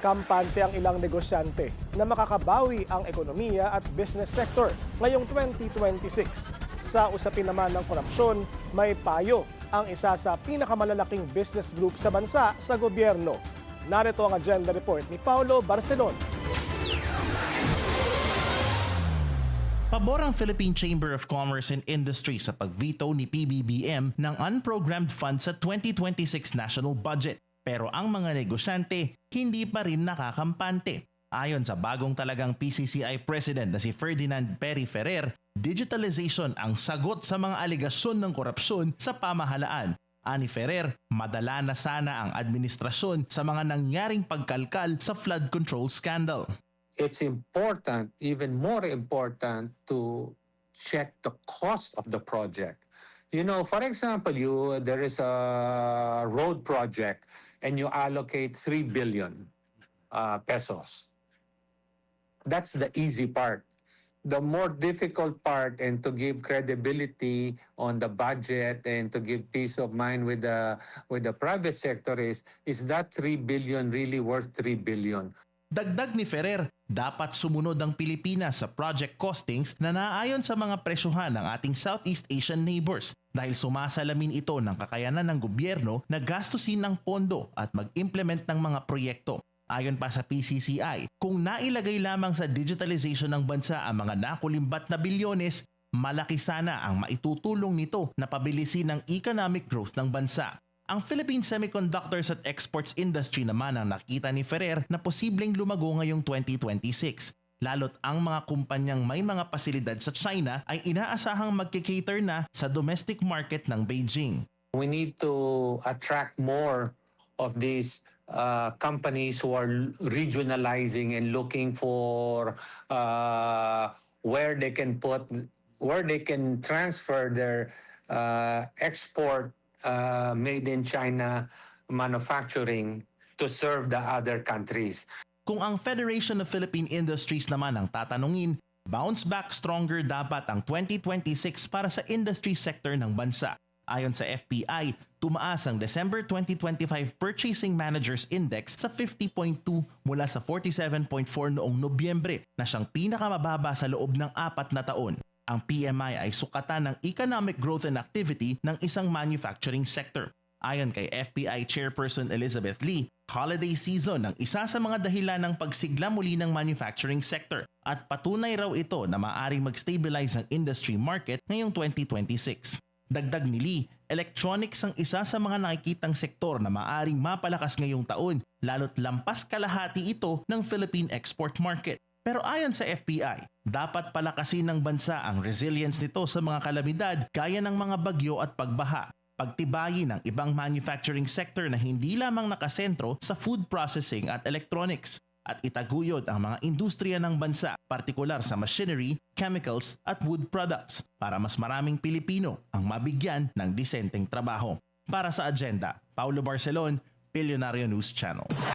Kampante ang ilang negosyante na makakabawi ang ekonomiya at business sector ngayong 2026. Sa usapin naman ng korupsyon, may payo ang isa sa pinakamalalaking business group sa bansa sa gobyerno. Narito ang agenda report ni Paulo Barcelon. Pabor ang Philippine Chamber of Commerce and Industry sa pagveto ni PBBM ng unprogrammed funds sa 2026 national budget. Pero ang mga negosyante hindi pa rin nakakampante. Ayon sa bagong talagang PCCI President na si Ferdinand Perry Ferrer, digitalization ang sagot sa mga aligasyon ng korupsyon sa pamahalaan. Ani Ferrer, madala na sana ang administrasyon sa mga nangyaring pagkalkal sa flood control scandal. It's important, even more important, to check the cost of the project. You know, for example, there is a road project and you allocate 3 billion pesos. That's the easy part. The more difficult part, and to give credibility on the budget and to give peace of mind with the private sector is that 3 billion really worth 3 billion? Dagdag ni Ferrer, dapat sumunod ang Pilipinas sa project costings na naayon sa mga presyuhan ng ating Southeast Asian neighbors dahil sumasalamin ito ng kakayanan ng gobyerno na gastusin ang pondo at mag-implement ng mga proyekto. Ayon pa sa PCCI, kung nailagay lamang sa digitalization ng bansa ang mga nakulimbat na bilyones, malaki sana ang maitutulong nito na pabilisin ang economic growth ng bansa. Ang Philippine Semiconductors at Exports Industry naman ang nakita ni Ferrer na posibleng lumago ngayong 2026. Lalo't ang mga kumpanyang may mga pasilidad sa China ay inaasahang magkikater na sa domestic market ng Beijing. We need to attract more of these companies who are regionalizing and looking for where they can transfer their export made in China manufacturing to serve the other countries. Kung ang Federation of Philippine Industries naman ang tatanungin, bounce back stronger dapat ang 2026 para sa industry sector ng bansa. Ayon sa FPI, tumaas ang December 2025 Purchasing Managers Index sa 50.2 mula sa 47.4 noong Nobyembre na siyang pinakamababa sa loob ng 4 na taon. Ang PMI ay sukatan ng economic growth and activity ng isang manufacturing sector. Ayon kay FPI Chairperson Elizabeth Lee, holiday season ang isa sa mga dahilan ng pagsigla muli ng manufacturing sector at patunay raw ito na maaaring mag-stabilize ang industry market ngayong 2026. Dagdag ni Lee, electronics ang isa sa mga nakikitang sektor na maaaring mapalakas ngayong taon lalo't lampas kalahati ito ng Philippine export market. Pero ayon sa FPI, dapat palakasin ng bansa ang resilience nito sa mga kalamidad gaya ng mga bagyo at pagbaha. Pagtibayin ang ibang manufacturing sector na hindi lamang nakasentro sa food processing at electronics at itaguyod ang mga industriya ng bansa, partikular sa machinery, chemicals at wood products para mas maraming Pilipino ang mabigyan ng disenteng trabaho. Para sa agenda, Paulo Barcelon, Billionario News Channel.